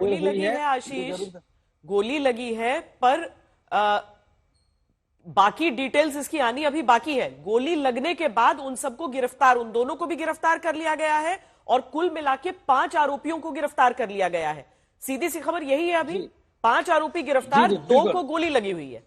गोली हुई लगी है है ये आशीष, जरूर। गोली लगी है, पर बाकी डिटेल्स इसकी आनी अभी बाकी है। गोली लगने के बाद उन सबको गिरफ्तार, उन दोनों को भी गिरफ्तार कर लिया गया है और कुल मिला के 5 आरोपियों को गिरफ्तार कर लिया गया है। सीधी सी खबर यही है अभी, जी 5 आरोपी जी गिरफ्तार, जी 2 बिल्कुल को गोली लगी हुई है।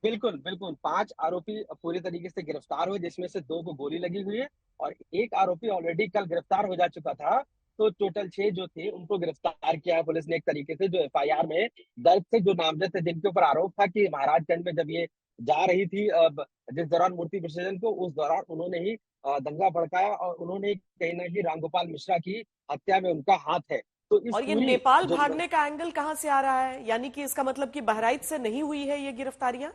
बिल्कुल बिल्कुल। 5 आरोपी पूरी तरीके से गिरफ्तार हुए, जिसमें से 2 को गोली लगी हुई है और एक आरोपी ऑलरेडी कल गिरफ्तार हो जा चुका था। तो टोटल 6 जो थे उनको गिरफ्तार किया है पुलिस ने एक तरीके से, जो एफआईआर में दर्ज थे, जो नामजद थे, जिनके ऊपर आरोप था कि महाराजगंज में जब ये जा रही थी, अब जिस दौरान मूर्ति विसर्जन को, उस दौरान उन्होंने ही दंगा भड़काया और उन्होंने कहीं ना कहीं रामगोपाल मिश्रा की हत्या में उनका हाथ है। तो इस और ये पूरी नेपाल जो भागने का एंगल कहां से आ रहा है? यानी कि इसका मतलब कि बहराइच से नहीं हुई है ये गिरफ्तारियां?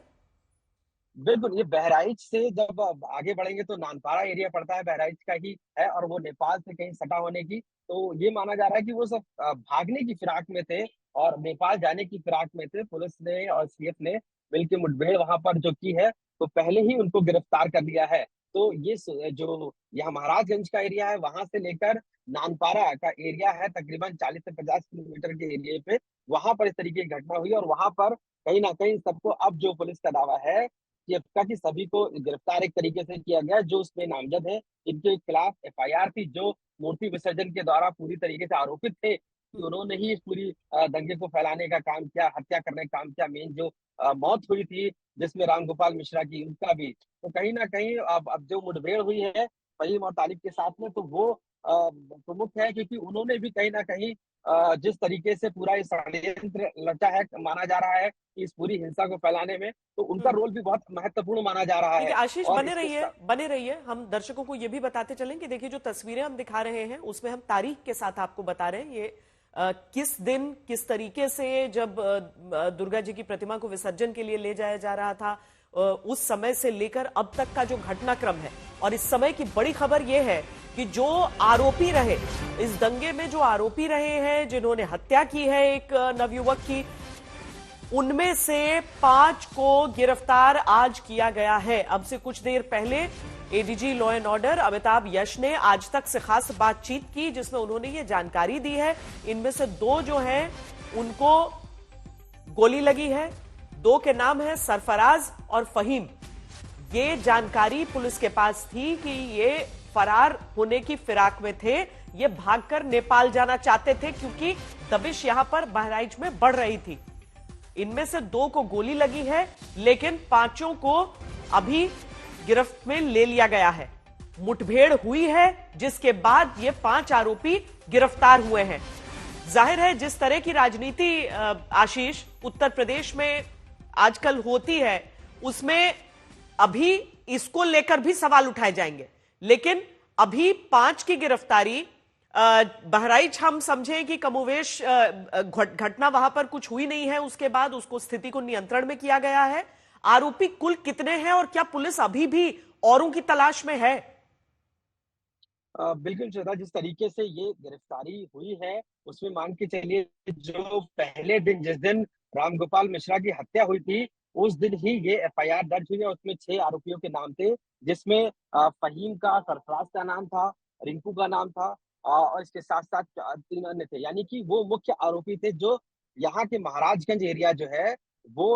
बिल्कुल, ये बहराइच से जब आगे बढ़ेंगे तो नानपारा एरिया पड़ता है, बहराइच का ही है, और वो नेपाल से कहीं सटा होने की, तो ये माना जा रहा है कि वो सब भागने की फिराक में थे और नेपाल जाने की फिराक में थे। पुलिस ने और सीएफ ने मिलकर मुठभेड़ वहां पर जो की है, तो पहले ही उनको गिरफ्तार कर लिया है। तो ये जो यहाँ महाराजगंज का एरिया है, वहां से लेकर नानपारा का एरिया है, तकरीबन 40 से 50 किलोमीटर के एरिया पे, वहां पर इस तरीके की घटना हुई और वहां पर कहीं ना कहीं सबको, अब जो पुलिस का दावा है कि अब तक सभी को गिरफ्तार एक तरीके से किया गया, जो उसमें नामजद है, इनके खिलाफ एफआईआर थी, जो मूर्ति विसर्जन के द्वारा पूरी तरीके से आरोपित थे कि उन्होंने ही इस पूरी दंगे को फैलाने का काम किया, हत्या करने का काम किया। मेन जो मौत हुई थी जिसमें रामगोपाल मिश्रा की, उनका भी, तो कहीं ना कहीं अब जो मुठभेड़ हुई है फहीम और तालिब के साथ में, तो वो प्रमुख है, क्योंकि उन्होंने भी कहीं ना कहीं जिस तरीके से पूरा ये षड्यंत्र रचा है, माना जा रहा है कि इस पूरी हिंसा को फैलाने में, तो उनका रोल भी बहुत महत्वपूर्ण माना जा रहा ठीक है है। आशीष, और बने इसके रहिए बने रहिए। हम दर्शकों को यह भी बताते चलें कि देखिए, जो तस्वीरें हम दिखा रहे हैं उसमें हम तारीख के साथ आपको बता रहे हैं ये किस दिन किस तरीके से, जब दुर्गा जी की प्रतिमा को विसर्जन के लिए ले जाया जा रहा था, उस समय से लेकर अब तक का जो घटनाक्रम है। और इस समय की बड़ी खबर यह है कि जो आरोपी रहे इस दंगे में, जो आरोपी रहे हैं जिन्होंने हत्या की है एक नवयुवक की, उनमें से 5 को गिरफ्तार आज किया गया है। अब से कुछ देर पहले ADG law and order Amitabh Yash ने आज तक से खास बातचीत की, जिसमें उन्होंने ये जानकारी दी है। इनमें से 2 जो हैं उनको गोली लगी है। 2 के नाम है सरफराज और फहीम। ये जानकारी पुलिस के पास थी कि ये फरार होने की फिराक में थे, ये भागकर नेपाल जाना चाहते थे, क्योंकि दबिश यहां पर बहराइच में बढ़ रही थी। इनमें से 2 को गोली लगी है, लेकिन 5 को अभी गिरफ्त में ले लिया गया है। मुठभेड़ हुई है, जिसके बाद ये 5 आरोपी गिरफ्तार हुए हैं। जाहिर है जिस तरह की राजनीति आशीष उत्तर प्रदेश में आजकल होती है, उसमें अभी इसको लेकर भी सवाल उठाए जाएंगे। लेकिन अभी 5 की गिरफ्तारी, बहराइच हम समझें कि कमोवेश घटना वहां पर कुछ हुई नहीं है, उसके बाद उसको स्थिति को नियंत्रण में किया गया है। आरोपी कुल कितने हैं और क्या पुलिस अभी भी औरों की तलाश में है? बिल्कुल श्रद्धा, जिस तरीके से ये गिरफ्तारी हुई है, उसमें मान के चलिए, जो पहले दिन, जिस दिन रामगोपाल मिश्रा की हत्या हुई थी, उस दिन ही ये एफआईआर दर्ज हुई है। उसमें 6 आरोपियों के नाम थे, जिसमें फहीम का, सरफराज का नाम था, रिंकू का नाम था, और इसके साथ साथ 3 अन्य थे। यानी कि वो मुख्य आरोपी थे, जो यहाँ के महाराजगंज एरिया जो है वो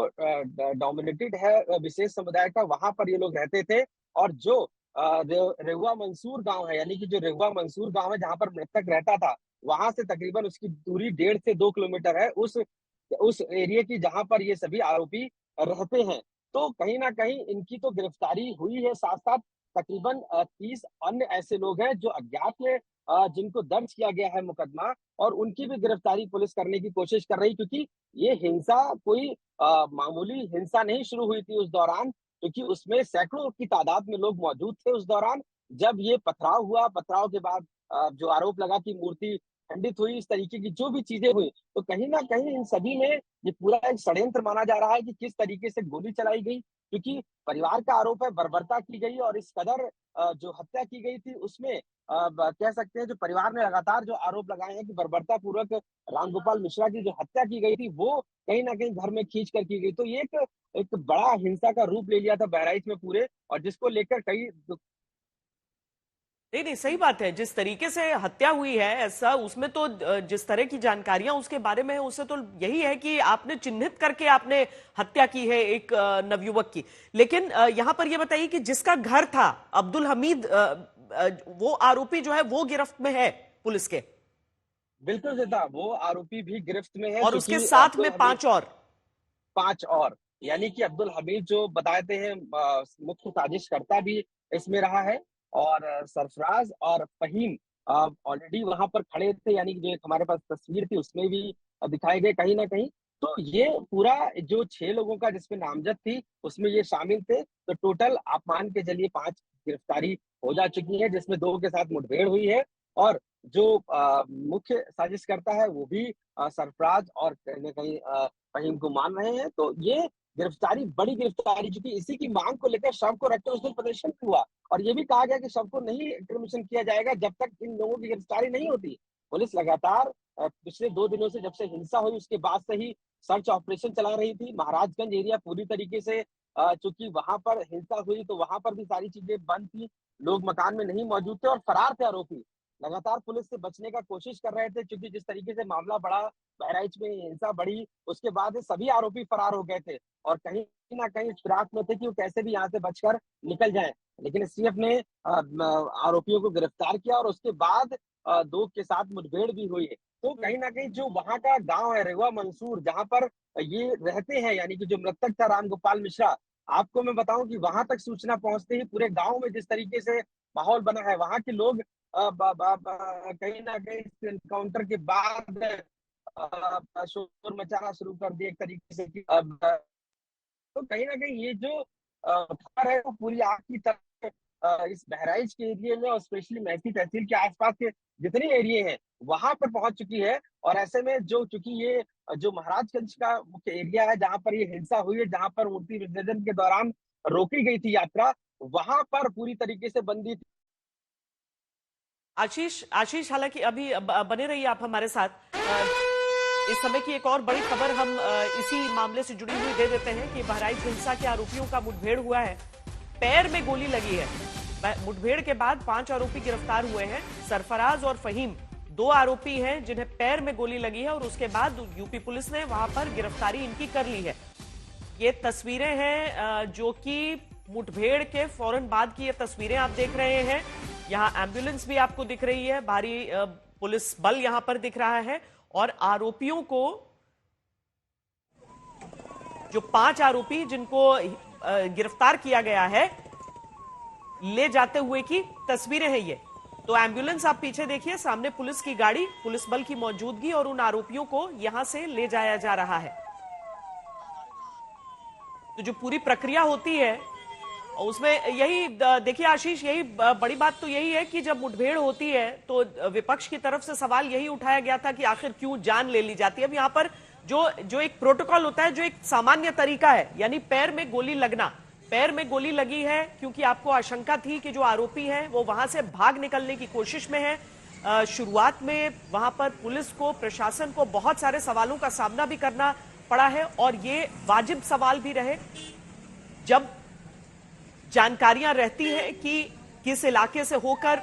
डोमिनेटेड है विशेष समुदाय का, वहां पर ये लोग रहते थे। और जो रेहुआ मंसूर गांव है, यानी कि जो रेहुआ मंसूर गांव है जहां पर मृतक रहता था, वहां से तकरीबन उसकी दूरी 1.5 से 2 किलोमीटर है, उस एरिया की, जहां पर ये सभी आरोपी रहते हैं। तो कहीं ना कहीं इनकी तो गिरफ्तारी हुई है, साथ साथ तकरीबन 30 अन्य ऐसे लोग हैं जो अज्ञात में, जिनको दर्ज किया गया है मुकदमा, और उनकी भी गिरफ्तारी पुलिस करने की कोशिश कर रही, क्योंकि ये हिंसा कोई मामूली हिंसा नहीं शुरू हुई थी उस दौरान, क्योंकि उसमें सैकड़ों की तादाद में लोग मौजूद थे उस दौरान, जब ये पथराव हुआ। पथराव के बाद जो आरोप लगा कि मूर्ति खंडित हुई, इस तरीके की जो भी चीजें हुई, तो कहीं ना कहीं इन सभी में ये पूरा एक षड्यंत्र माना जा रहा है कि किस तरीके से गोली चलाई गई, क्योंकि परिवार का आरोप है बर्बरता की गई, और इस कदर जो हत्या की गई थी उसमें कह सकते हैं, जो परिवार ने लगातार जो आरोप लगाए हैं कि बर्बरता पूर्वक रामगोपाल मिश्रा की जो हत्या की गई थी, वो कहीं ना कहीं घर में खींच कर की गई। तो ये एक बड़ा हिंसा का रूप ले लिया था बहराइच में पूरे, और जिसको लेकर कई नहीं नहीं, सही बात है। जिस तरीके से हत्या हुई है ऐसा, उसमें तो जिस तरह की जानकारियां उसके बारे में है, उससे तो यही है कि आपने चिन्हित करके आपने हत्या की है एक नवयुवक की। लेकिन यहां पर यह बताइए कि जिसका घर था अब्दुल हमीद, वो आरोपी जो है वो गिरफ्त में है पुलिस के? बिल्कुल श्वेता, वो आरोपी भी गिरफ्त में है, और उसके चूंकि साथ अब्दुल में हमीद 5 और? 5 और, यानी कि अब्दुल हमीद जो बताते हैं मुख्य साजिशकर्ता भी इसमें रहा है। और सरफराज और फहीम ऑलरेडी वहां पर खड़े थे, यानी कि जो एक हमारे पास तस्वीर थी उसमें भी दिखाए गए कहीं ना कहीं। तो ये पूरा जो 6 लोगों का जिसमें नामजद थी उसमें ये शामिल थे। तो टोटल आप मान के चलिए 5 गिरफ्तारी हो जा चुकी है, जिसमें 2 के साथ मुठभेड़ हुई है। और जो मुख्य साजिशकर्ता है वो भी सरफराज और कहीं ना कहीं फहीम को मान रहे हैं। तो ये गिरफ्तारी बड़ी गिरफ्तारी, चूंकि इसी की मांग को लेकर शव को रखते उस दिन प्रदर्शन भी हुआ। और ये भी कहा गया कि शव को नहीं इंक्रिमिनेशन किया जाएगा जब तक इन लोगों की गिरफ्तारी नहीं होती। पुलिस लगातार पिछले 2 दिनों से, जब से हिंसा हुई उसके बाद से ही सर्च ऑपरेशन चला रही थी। महाराजगंज एरिया पूरी तरीके से, चूंकि वहां पर हिंसा हुई तो वहां पर भी सारी चीजें बंद थी, लोग मकान में नहीं मौजूद थे और फरार थे आरोपी। लगातार पुलिस से बचने का कोशिश कर रहे थे, क्योंकि जिस तरीके से मामला बढ़ा, बहराइच में हिंसा बढ़ी, उसके बाद सभी आरोपी फरार हो गए थे और कहीं ना कहीं फिराक में थे कि वो कैसे भी यहाँ से बचकर निकल जाएं। लेकिन एसटीएफ ने आरोपियों को गिरफ्तार किया और उसके बाद 2 के साथ मुठभेड़ भी हुई है। तो कहीं ना कहीं जो वहां का गांव है रेवा मंसूर, जहां पर ये रहते हैं, यानी कि जो मृतक था रामगोपाल मिश्रा, आपको मैं बताऊं कि वहां तक सूचना पहुंचते ही पूरे गांव में जिस तरीके से माहौल बना है, वहां के लोग कहीं ना कहीं इस एनकाउंटर के बाद शोर मचाना शुरू कर दिया एक तरीके से कि अब तो कहीं ना कहीं ये जो खबर है वो पूरी आग की तरह इस बहराइच के एरिया में और स्पेशली मैसी तहसील के आसपास के जितने एरिया हैं वहां पर पहुंच चुकी है। और ऐसे में जो, चूंकि ये जो महाराजगंज का मुख्य एरिया है जहां पर ये हिंसा हुई है, जहां पर मूर्ति विसर्जन के दौरान रोकी गई थी यात्रा, वहां पर पूरी तरीके से बंदी थी। आशीष आशीष, हालांकि अभी बने रहिए आप हमारे साथ। इस समय की एक और बड़ी खबर हम इसी मामले से जुड़ी हुई दे देते हैं कि बहराइच हिंसा के आरोपियों का मुठभेड़ हुआ है, पैर में गोली लगी है। मुठभेड़ के बाद 5 आरोपी गिरफ्तार हुए हैं। सरफराज और फहीम 2 आरोपी हैं जिन्हें पैर में गोली लगी है और उसके बाद यूपी पुलिस ने वहां पर गिरफ्तारी इनकी कर ली है। ये तस्वीरें हैं जो कि मुठभेड़ के फौरन बाद की ये तस्वीरें आप देख रहे हैं। यहां एम्बुलेंस भी आपको दिख रही है, भारी पुलिस बल यहां पर दिख रहा है और आरोपियों को, जो 5 आरोपी जिनको गिरफ्तार किया गया है, ले जाते हुए की तस्वीरें हैं ये। तो एम्बुलेंस आप पीछे देखिए, सामने पुलिस की गाड़ी, पुलिस बल की मौजूदगी और उन आरोपियों को यहां से ले जाया जा रहा है। तो जो पूरी प्रक्रिया होती है उसमें यही देखिए आशीष, यही बड़ी बात तो यही है कि जब मुठभेड़ होती है तो विपक्ष की तरफ से सवाल यही उठाया गया था कि आखिर क्यों जान ले ली जाती है। अब यहाँ पर जो एक प्रोटोकॉल होता है, जो एक सामान्य तरीका है, यानी पैर में गोली लगना, पैर में गोली लगी है क्योंकि आपको आशंका थी कि जो आरोपी है वो वहां से भाग निकलने की कोशिश में है। शुरुआत में वहां पर पुलिस को, प्रशासन को बहुत सारे सवालों का सामना भी करना पड़ा है और ये वाजिब सवाल भी रहे। जब जानकारियां रहती हैं कि किस इलाके से होकर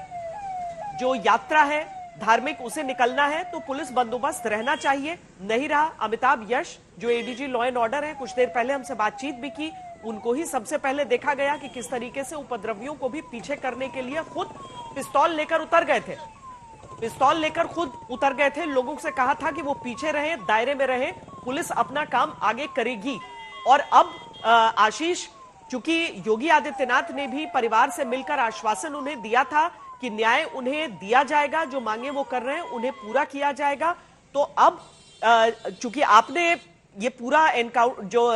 जो यात्रा है धार्मिक उसे निकलना है, तो पुलिस बंदोबस्त रहना चाहिए, नहीं रहा। अमिताभ यश जो एडीजी लॉ एंड ऑर्डर है, कुछ देर पहले हमसे बातचीत भी की, उनको ही सबसे पहले देखा गया कि किस तरीके से उपद्रवियों को भी पीछे करने के लिए खुद पिस्तौल लेकर उतर गए थे, पिस्तौल लेकर खुद उतर गए थे। लोगों से कहा था कि वो पीछे रहे, दायरे में रहे, पुलिस अपना काम आगे करेगी। और अब आशीष, चूंकि योगी आदित्यनाथ ने भी परिवार से मिलकर आश्वासन उन्हें दिया था कि न्याय उन्हें दिया जाएगा, जो मांगे वो कर रहे हैं उन्हें पूरा किया जाएगा। तो अब चूंकि आपने ये पूरा एनकाउंटर, जो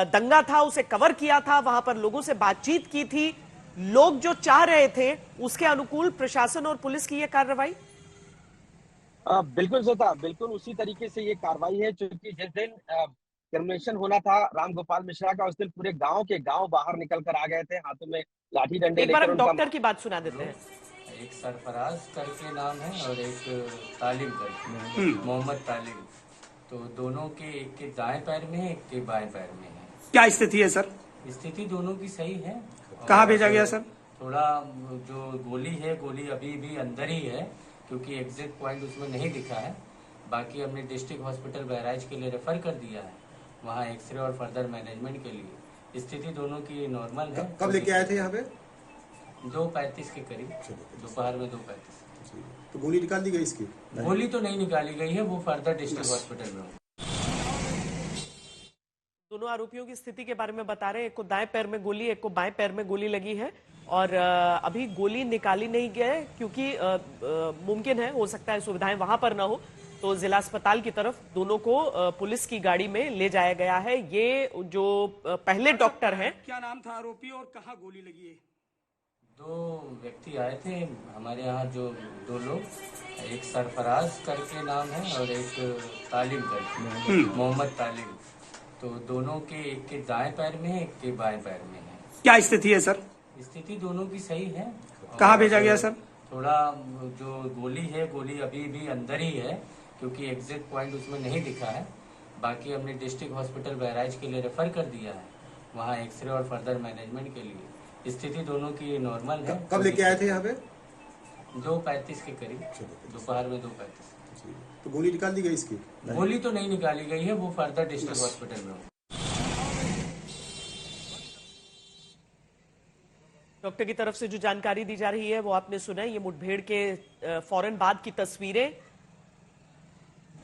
दंगा था उसे कवर किया था, वहां पर लोगों से बातचीत की थी, लोग जो चाह रहे थे उसके अनुकूल प्रशासन और पुलिस की ये कार्रवाई। बिल्कुल श्वेता, बिल्कुल उसी तरीके से ये कार्रवाई है। क्योंकि जिस दिन क्रिमिनेशन होना था रामगोपाल मिश्रा का, उस दिन पूरे गांव के गांव बाहर निकल कर आ गए थे, हाथों में लाठी डंडे एक बार लेकर। हम डॉक्टर की बात सुना देते हैं। एक सरफराज करके नाम है और एक तालिम करके, मोहम्मद तालिम। तो दोनों के, एक के दाएं पैर में है, एक के बाएं पैर में है। क्या स्थिति है सर? स्थिति दोनों की सही है। कहाँ भेजा गया सर? थोड़ा जो गोली अभी भी अंदर ही है, क्योंकि एग्जैक्ट पॉइंट उसमें नहीं दिखा है। बाकी हमने डिस्ट्रिक्ट हॉस्पिटल बहराइच के लिए रेफर कर दिया है, वहाँ एक्सरे और फर्दर मैनेजमेंट के लिए। स्थिति दोनों की नॉर्मल है। कब लेके आए थे यहाँ पे? 2:35 के करीब, दोपहर में 2:35। तो गोली निकाल दी गई इसकी? गोली तो नहीं निकाली गई है, वो फर्दर डिस्ट्रिक्ट हॉस्पिटल में। दोनों आरोपियों की स्थिति के बारे में बता रहे हैं, एक को दाएं पैर में गोली, एक को बाएं पैर में गोली लगी है और अभी गोली निकाली नहीं गई क्योंकि मुमकिन है, हो सकता है सुविधाएं वहां पर ना हो, तो जिला अस्पताल की तरफ दोनों को पुलिस की गाड़ी में ले जाया गया है। ये जो पहले डॉक्टर हैं, क्या नाम था आरोपी और कहाँ गोली लगी है? 2 व्यक्ति आए थे हमारे यहाँ, जो 2 लोग, एक सरफराज करके नाम है और एक तालिम करके, मोहम्मद तालिम। तो दोनों के, एक के दाएं पैर में है, एक के बाएं पैर में है। क्या स्थिति है सर? स्थिति दोनों की सही है। कहाँ भेजा गया सर? थोड़ा जो गोली अभी भी अंदर ही है, क्योंकि एग्जैक्ट पॉइंट उसमें नहीं दिखा है। बाकी हमने डिस्ट्रिक्ट हॉस्पिटल बहराइच के लिए रेफर कर दिया है, वहाँ एक्सरे और फर्दर मैनेजमेंट के लिए। स्थिति दोनों की नॉर्मल है। कब लेके आए थे यहाँ पे? 2:35 के करीब, दोपहर में 2:35। तो गोली निकाल दी गई इसकी? गोली तो नहीं निकाली गई है, वो फर्दर डिस्ट्रिक्ट हॉस्पिटल में। डॉक्टर की तरफ से जो जानकारी दी जा रही है वो आपने सुना। ये मुठभेड़ के फौरन बाद की तस्वीरें।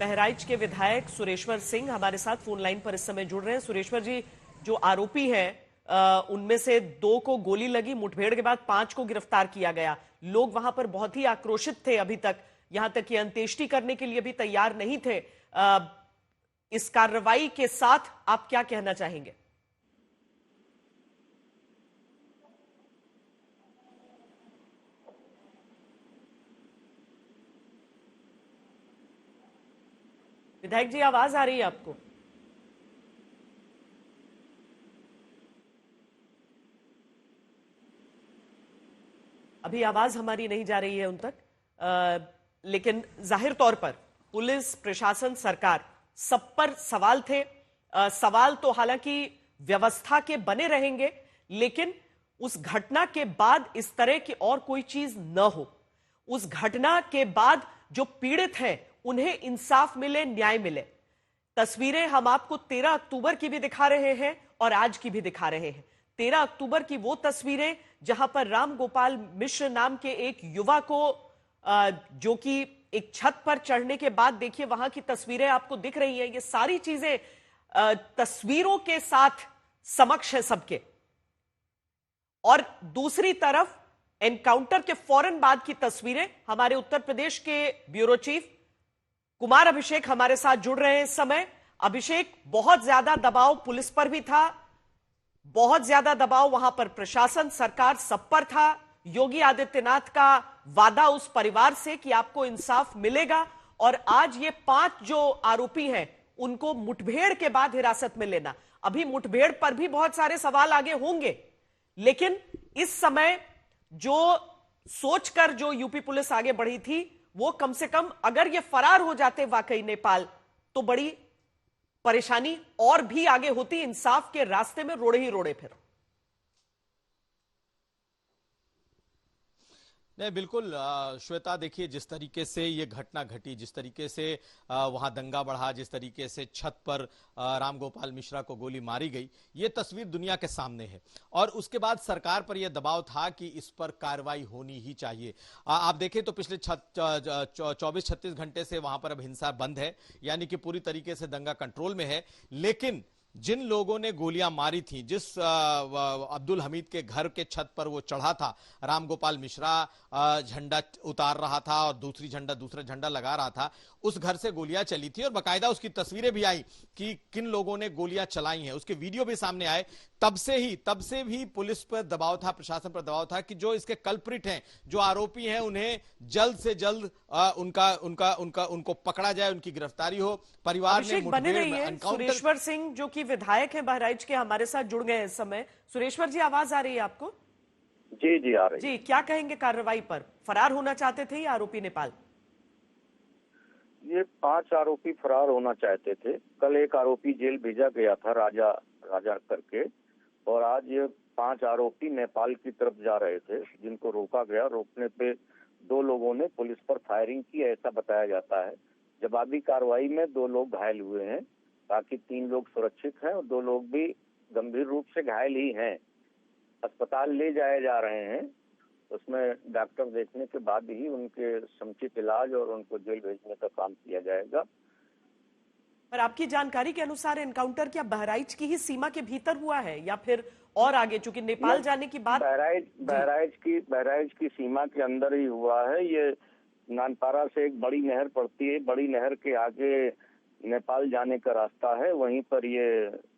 बहराइच के विधायक सुरेश्वर सिंह हमारे साथ फोन लाइन पर इस समय जुड़ रहे हैं। सुरेश्वर जी, जो आरोपी हैं उनमें से 2 को गोली लगी, मुठभेड़ के बाद 5 को गिरफ्तार किया गया। लोग वहां पर बहुत ही आक्रोशित थे, अभी तक यहां तक कि अंत्येष्टि करने के लिए भी तैयार नहीं थे। इस कार्रवाई के साथ आप क्या कहना चाहेंगे? विधायक जी, आवाज आ रही है आपको? अभी आवाज हमारी नहीं जा रही है उन तक, लेकिन जाहिर तौर पर पुलिस प्रशासन सरकार सब पर सवाल थे। सवाल तो हालांकि व्यवस्था के बने रहेंगे, लेकिन उस घटना के बाद इस तरह की और कोई चीज न हो। उस घटना के बाद जो पीड़ित हैं उन्हें इंसाफ मिले, न्याय मिले। तस्वीरें हम आपको 13 अक्टूबर की भी दिखा रहे हैं और आज की भी दिखा रहे हैं। 13 अक्टूबर की वो तस्वीरें जहां पर राम गोपाल मिश्र नाम के एक युवा को, जो कि एक छत पर चढ़ने के बाद, देखिए वहां की तस्वीरें आपको दिख रही हैं। ये सारी चीजें तस्वीरों के साथ समक्ष है सबके। और दूसरी तरफ एनकाउंटर के फौरन बाद की तस्वीरें। हमारे उत्तर प्रदेश के ब्यूरो चीफ कुमार अभिषेक हमारे साथ जुड़ रहे हैं इस समय। अभिषेक, बहुत ज्यादा दबाव पुलिस पर भी था, बहुत ज्यादा दबाव वहां पर प्रशासन सरकार सब पर था। योगी आदित्यनाथ का वादा उस परिवार से कि आपको इंसाफ मिलेगा, और आज ये 5 जो आरोपी हैं उनको मुठभेड़ के बाद हिरासत में लेना। अभी मुठभेड़ पर भी बहुत सारे सवाल आगे होंगे, लेकिन इस समय जो सोचकर जो यूपी पुलिस आगे बढ़ी थी, वो कम से कम अगर ये फरार हो जाते वाकई नेपाल, तो बड़ी परेशानी और भी आगे होती। इंसाफ के रास्ते में रोड़े ही रोड़े फिर। नहीं, बिल्कुल श्वेता, देखिए जिस तरीके से ये घटना घटी, जिस तरीके से वहां दंगा बढ़ा, जिस तरीके से छत पर रामगोपाल मिश्रा को गोली मारी गई, ये तस्वीर दुनिया के सामने है। और उसके बाद सरकार पर यह दबाव था कि इस पर कार्रवाई होनी ही चाहिए। आप देखें तो पिछले 24-36 घंटे से वहां पर अब हिंसा बंद है, यानी कि पूरी तरीके से दंगा कंट्रोल में है। लेकिन जिन लोगों ने गोलियां मारी थी, जिस अब्दुल हमीद के घर के छत पर वो चढ़ा था, रामगोपाल मिश्रा झंडा उतार रहा था और दूसरा झंडा लगा रहा था, उस घर से गोलियां चली थी और बाकायदा उसकी तस्वीरें भी आई कि किन लोगों ने गोलियां चलाई हैं, उसके वीडियो भी सामने आए। तब से भी पुलिस पर दबाव था, प्रशासन पर दबाव था कि जो इसके कल्प्रिट हैं, जो आरोपी हैं, उन्हें जल्द से जल्द उनको पकड़ा जाए, उनकी गिरफ्तारी हो। परिवार ने मुठभेड़ में एनकाउंटर। सुरेश्वर सिंह जो कि विधायक हैं बहराइच के, हमारे साथ जुड़ गए इस समय। सुरेश्वर जी, आवाज आ रही है आपको? जी आ रही है। जी, क्या कहेंगे कार्रवाई पर? फरार होना चाहते थे ये आरोपी नेपाल? ये 5 आरोपी फरार होना चाहते थे। कल एक आरोपी जेल भेजा गया था, राजा करके, और आज ये 5 आरोपी नेपाल की तरफ जा रहे थे, जिनको रोका गया। रोकने पे 2 लोगों ने पुलिस पर फायरिंग की, ऐसा बताया जाता है। जवाबी कार्रवाई में 2 लोग घायल हुए हैं, बाकी 3 लोग सुरक्षित हैं और 2 लोग भी गंभीर रूप से घायल ही हैं। अस्पताल ले जाए जा रहे हैं, उसमें डॉक्टर देखने के बाद ही उनके समुचित इलाज और उनको जेल भेजने का काम किया जाएगा। पर आपकी जानकारी के अनुसार एनकाउंटर क्या बहराइच की ही सीमा के भीतर हुआ है या फिर और आगे, चूंकि नेपाल जाने की बात? बहराइच की सीमा के अंदर ही हुआ है। ये नानपारा से एक बड़ी नहर पड़ती है, बड़ी नहर के आगे नेपाल जाने का रास्ता है, वहीं पर ये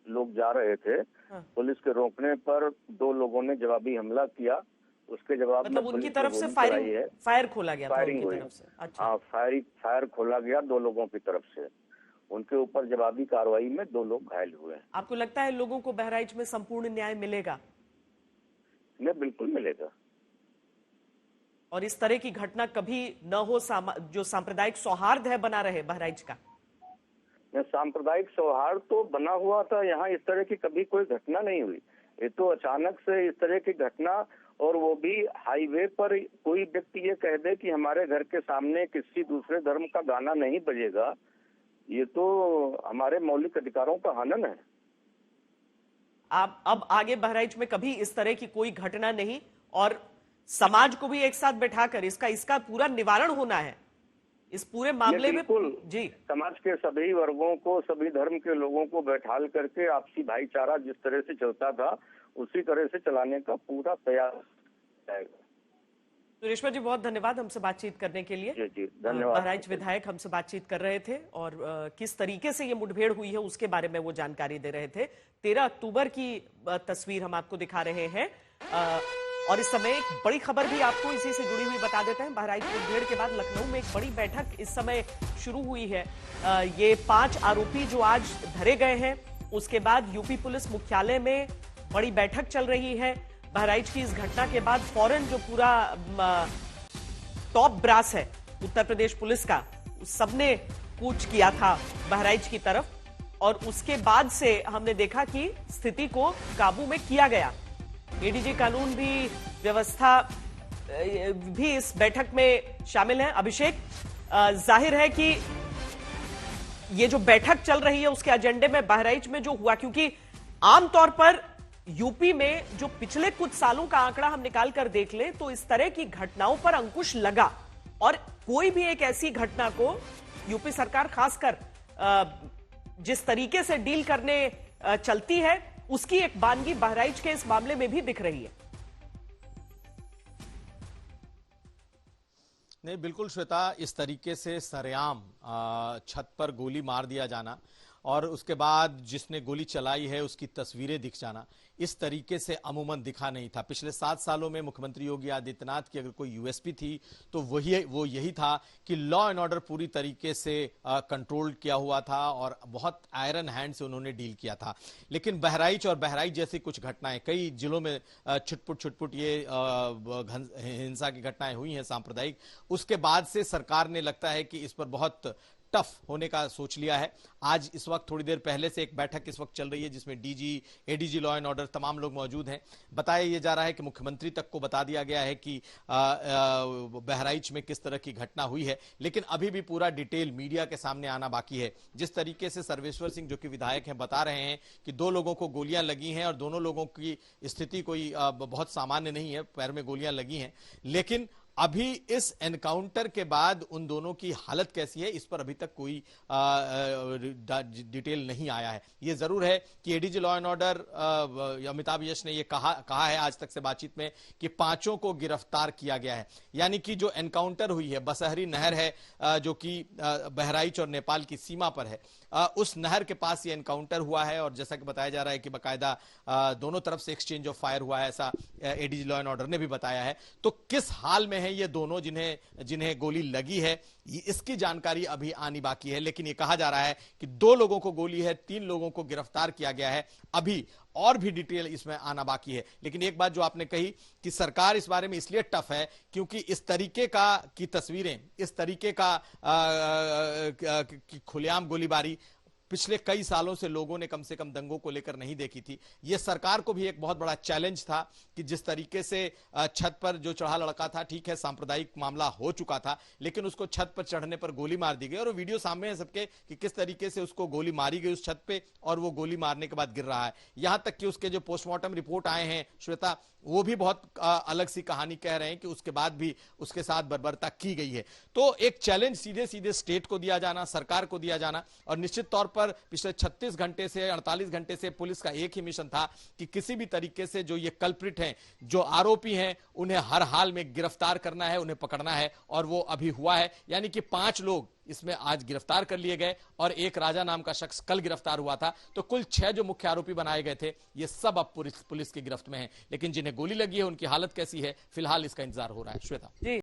लोग जा रहे थे। हाँ। पुलिस के रोकने पर 2 लोगों ने जवाबी हमला किया, उसके जवाब मतलब में उनकी पुलिस तरफ ने से गोली चलाई है। फायर खोला गया था फायरिंग उनकी हुई। तरफ से? अच्छा। हाँ, फायर खोला गया 2 लोगों की तरफ से। उनके ऊपर जवाबी कार्रवाई में 2 लोग घायल हुए हैं। आपको लगता है लोगों को बहराइच में संपूर्ण न्याय मिलेगा? नहीं, बिल्कुल मिलेगा। और इस तरह की घटना कभी न हो, जो सांप्रदायिक सौहार्द है बना रहे बहराइच का? सांप्रदायिक सौहार्द तो बना हुआ था, यहाँ इस तरह की कभी कोई घटना नहीं हुई। ये तो अचानक से इस तरह की घटना, और वो भी हाईवे पर कोई व्यक्ति ये कह दे कि हमारे घर के सामने किसी दूसरे धर्म का गाना नहीं बजेगा, ये तो हमारे मौलिक अधिकारों का हनन है। आप अब आगे बहराइच में कभी इस तरह की कोई घटना नहीं, और समाज को भी एक साथ बैठाकर इसका पूरा निवारण होना है इस पूरे मामले में। जी, समाज के सभी वर्गों को, सभी धर्म के लोगों को बैठाल करके आपसी भाईचारा जिस तरह से चलता था उसी तरह से चलाने का पूरा प्रयास जाएगा। सुरेश्वर जी, बहुत धन्यवाद हमसे बातचीत करने के लिए। जी, धन्यवाद। बहराइच विधायक हमसे बातचीत कर रहे थे और किस तरीके से ये मुठभेड़ हुई है उसके बारे में वो जानकारी दे रहे थे। 13 अक्टूबर की तस्वीर हम आपको दिखा रहे हैं, और इस समय एक बड़ी खबर भी आपको इसी से जुड़ी हुई बता देते हैं। बहराइच मुठभेड़ के बाद लखनऊ में एक बड़ी बैठक इस समय शुरू हुई है। ये 5 आरोपी जो आज धरे गए हैं, उसके बाद यूपी पुलिस मुख्यालय में बड़ी बैठक चल रही है। बहराइच की इस घटना के बाद फौरन जो पूरा टॉप ब्रास है उत्तर प्रदेश पुलिस का, सबने कूच किया था बहराइच की तरफ, और उसके बाद से हमने देखा कि स्थिति को काबू में किया गया। एडीजी कानून भी, व्यवस्था भी इस बैठक में शामिल है। अभिषेक, जाहिर है कि ये जो बैठक चल रही है उसके एजेंडे में बहराइच में जो हुआ, क्योंकि आमतौर पर यूपी में जो पिछले कुछ सालों का आंकड़ा हम निकाल कर देख लें तो इस तरह की घटनाओं पर अंकुश लगा, और कोई भी एक ऐसी घटना को यूपी सरकार खासकर जिस तरीके से डील करने चलती है उसकी एक वानगी बहराइच के इस मामले में भी दिख रही है। नहीं, बिल्कुल श्वेता, इस तरीके से सरेआम छत पर गोली मार दिया जाना और उसके बाद जिसने गोली चलाई है उसकी तस्वीरें दिख जाना, इस तरीके से अमूमन दिखा नहीं था। पिछले 7 सालों में मुख्यमंत्री योगी आदित्यनाथ की अगर कोई यूएसपी थी तो वो यही था कि लॉ एंड ऑर्डर पूरी तरीके से कंट्रोल किया हुआ था और बहुत आयरन हैंड से उन्होंने डील किया था। लेकिन बहराइच और बहराइच जैसी कुछ घटनाएं कई जिलों में छुटपुट ये हिंसा की घटनाएं हुई हैं सांप्रदायिक, उसके बाद से सरकार ने लगता है कि इस पर बहुत टफ होने का सोच लिया है। आज इस वक्त थोड़ी देर पहले से एक बैठक इस वक्त चल रही है जिसमें DG, ADG law and order तमाम लोग मौजूद हैं। बताया ये जा रहा है कि मुख्यमंत्री तक को बता दिया गया है कि बहराइच में किस तरह की घटना हुई है, लेकिन अभी भी पूरा डिटेल मीडिया के सामने आना बाकी है। जिस तरीके से सर्वेश्वर सिंह जो कि विधायक हैं बता रहे हैं कि 2 लोगों को गोलियां लगी हैं और दोनों लोगों की स्थिति कोई बहुत सामान्य नहीं है, पैर में गोलियां लगी हैं, लेकिन अभी इस एनकाउंटर के बाद उन दोनों की हालत कैसी है इस पर अभी तक कोई डिटेल नहीं आया है। ये जरूर है कि ADG law and order Amitabh Yash ने ये कहा है आज तक से बातचीत में कि 5 को गिरफ्तार किया गया है। यानी कि जो एनकाउंटर हुई है, बसहरी नहर है जो कि बहराइच और नेपाल की सीमा पर है, उस नहर के पास ये एनकाउंटर हुआ है और जैसा कि बताया जा रहा है कि बाकायदा दोनों तरफ से एक्सचेंज ऑफ फायर हुआ है, ऐसा एडीजी लॉ एंड ऑर्डर ने भी बताया है। तो किस हाल में है ये दोनों जिन्हें गोली लगी है, इसकी जानकारी अभी आनी बाकी है। लेकिन ये कहा जा रहा है कि 2 लोगों को गोली है, 3 लोगों को गिरफ्तार किया गया है। अभी और भी डिटेल इसमें आना बाकी है। लेकिन एक बात जो आपने कही कि सरकार इस बारे में इसलिए टफ है क्योंकि इस तरीके की तस्वीरें, इस तरीके का खुलेआम गोलीबारी पिछले कई सालों से लोगों ने कम से कम दंगों को लेकर नहीं देखी थी। यह सरकार को भी एक बहुत बड़ा चैलेंज था कि जिस तरीके से छत पर जो चढ़ा लड़का था, ठीक है सांप्रदायिक मामला हो चुका था, लेकिन उसको छत पर चढ़ने पर गोली मार दी गई और वीडियो सामने है सबके कि किस तरीके से उसको गोली मारी गई उस छत पे और वो गोली मारने के बाद गिर रहा है। यहां तक कि उसके जो पोस्टमार्टम रिपोर्ट आए हैं श्वेता, वो भी बहुत अलग सी कहानी कह रहे हैं कि उसके बाद भी उसके साथ बर्बरता की गई है। तो एक चैलेंज सीधे सीधे स्टेट को दिया जाना, सरकार को दिया जाना, और निश्चित तौर पर पिछले 36 घंटे से 48 घंटे से पुलिस का एक ही मिशन था कि किसी भी तरीके से जो ये कल्प्रिट हैं, जो आरोपी हैं, उन्हें हर हाल में गिरफ्तार करना है, उन्हें पकड़ना है, और वो अभी हुआ है। यानी कि 5 लोग इसमें आज गिरफ्तार कर लिए गए और एक राजा नाम का शख्स कल गिरफ्तार हुआ था। तो कुल 6 जो मुख्य आरोपी बनाए गए थे, ये सब अब पुलिस की गिरफ्त में हैं। लेकिन जिन्हें गोली लगी है उनकी हालत कैसी है, फिलहाल इसका इंतजार हो रहा है। श्वेता। जी।